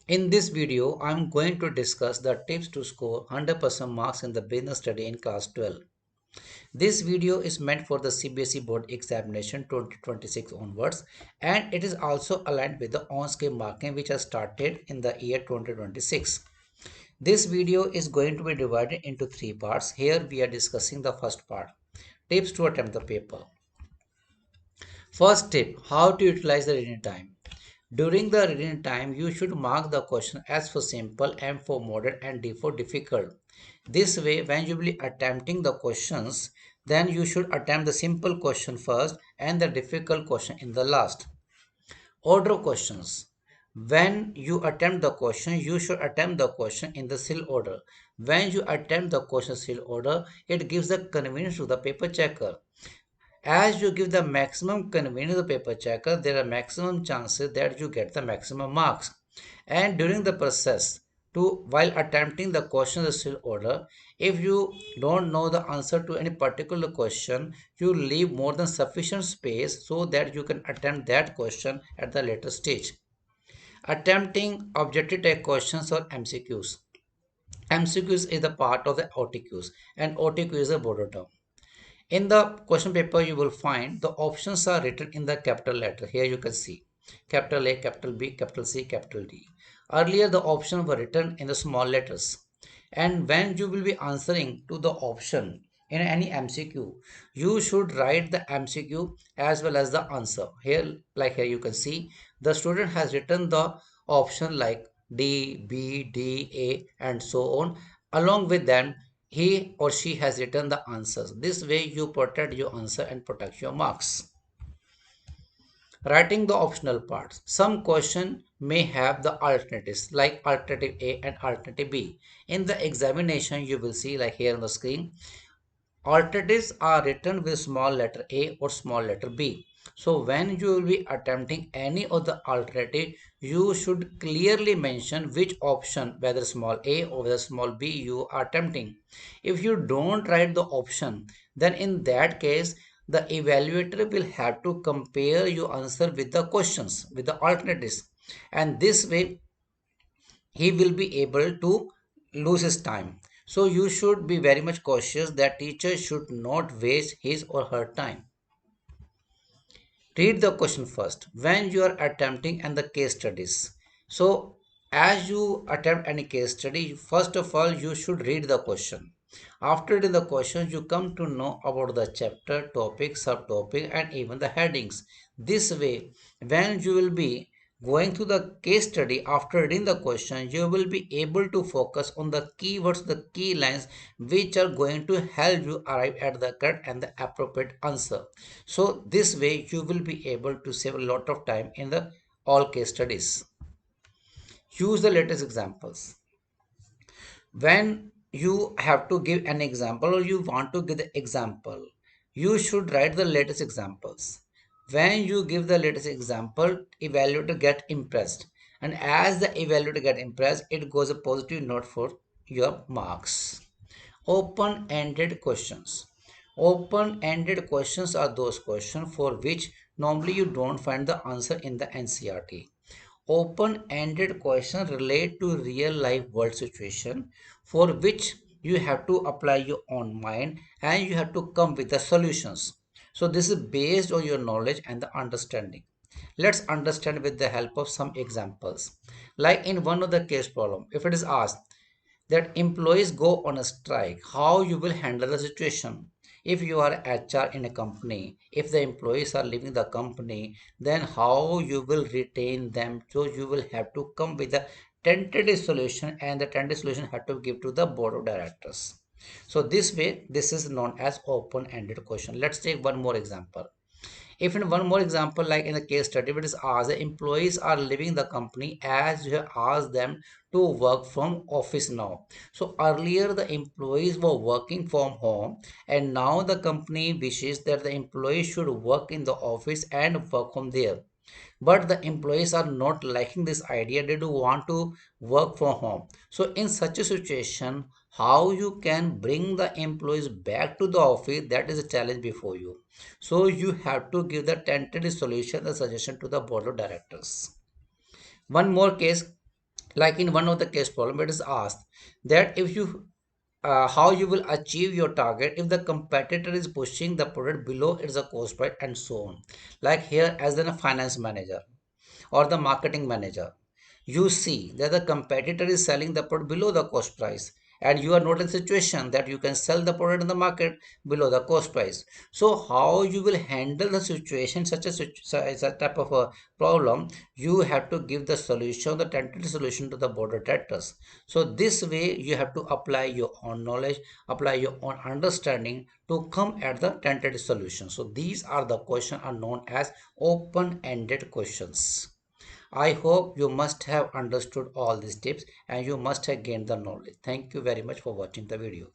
In this video, I am going to discuss the tips to score 100% marks in the business study in class 12. This video is meant for the CBSE board examination 2026 onwards, and it is also aligned with the on-scale marking which has started in the year 2026. This video is going to be divided into three parts. Here we are discussing the first part, tips to attempt the paper. First tip, how to utilize the reading time. During the reading time, you should mark the question S for simple, M for moderate, and D for difficult. This way, when you will be attempting the questions, then you should attempt the simple question first and the difficult question in the last. Order of questions. When you attempt the question, you should attempt the question in the seal order. When you attempt the question seal order, it gives the convenience to the paper checker. As you give the maximum convenience to the paper checker, there are maximum chances that you get the maximum marks. And during the process, while attempting the question still order, if you don't know the answer to any particular question, you leave more than sufficient space so that you can attempt that question at the later stage. Attempting objective type questions or MCQs. MCQs is the part of the OTQs, and OTQ is a border term. In the question paper, you will find the options are written in the capital letter. Here you can see capital A, capital B, capital C, capital D. Earlier, the options were written in the small letters. And when you will be answering to the option in any MCQ, you should write the MCQ as well as the answer. Here you can see, the student has written the option like D, B, D, A, and so on. Along with them, he or she has written the answers. This way you protect your answer and protect your marks. Writing the optional parts. Some question may have the alternatives like alternative A and alternative B. In the examination, you will see like here on the screen, alternatives are written with small letter A or small letter B. So when you will be attempting any of the alternative, you should clearly mention which option, whether small a or whether small b, you are attempting. If you don't write the option, then in that case, the evaluator will have to compare your answer with the questions, with the alternatives. And this way, he will be able to lose his time. So you should be very much cautious that teacher should not waste his or her time. Read the question first when you are attempting and the case studies. So as you attempt any case study, first of all you should read the question. After reading the question, you come to know about the chapter, topic, subtopic, and even the headings. This way, when you will be going through the case study after reading the question, you will be able to focus on the keywords, the key lines, which are going to help you arrive at the correct and the appropriate answer. So this way you will be able to save a lot of time in the all case studies. Use the latest examples. When you have to give an example or you want to give the example, you should write the latest examples. When you give the latest example, evaluator get impressed, and as the evaluator get impressed, it goes a positive note for your marks. Open-ended questions. Open-ended questions are those questions for which normally you don't find the answer in the NCERT. Open-ended questions relate to real life world situation for which you have to apply your own mind and you have to come with the solutions. So this is based on your knowledge and the understanding. Let's understand with the help of some examples. Like in one of the case problem, if it is asked that employees go on a strike, how you will handle the situation. If you are HR in a company, if the employees are leaving the company, then how you will retain them. So you will have to come with a tentative solution, and the tentative solution have to give to the board of directors. So this way, this is known as open-ended question. Let's take one more example. If in one more example, like in the case study, it is asked the employees are leaving the company as you have asked them to work from office now. So earlier the employees were working from home, and now the company wishes that the employees should work in the office and work from there. But the employees are not liking this idea, they do want to work from home. So in such a situation, how you can bring the employees back to the office, that is a challenge before you. So you have to give the tentative solution, the suggestion to the board of directors. One more case, Like in one of the case problem, it is asked that if you how you will achieve your target if the competitor is pushing the product below its cost price and so on. Like here, as a finance manager or the marketing manager, you see that the competitor is selling the product below the cost price, and you are not in a situation that you can sell the product in the market below the cost price. So how you will handle the situation, such a type of a problem, you have to give the solution, the tentative solution to the border debtors. So this way you have to apply your own knowledge, apply your own understanding to come at the tentative solution. So these are the questions are known as open-ended questions. I hope you must have understood all these tips and you must have gained the knowledge. Thank you very much for watching the video.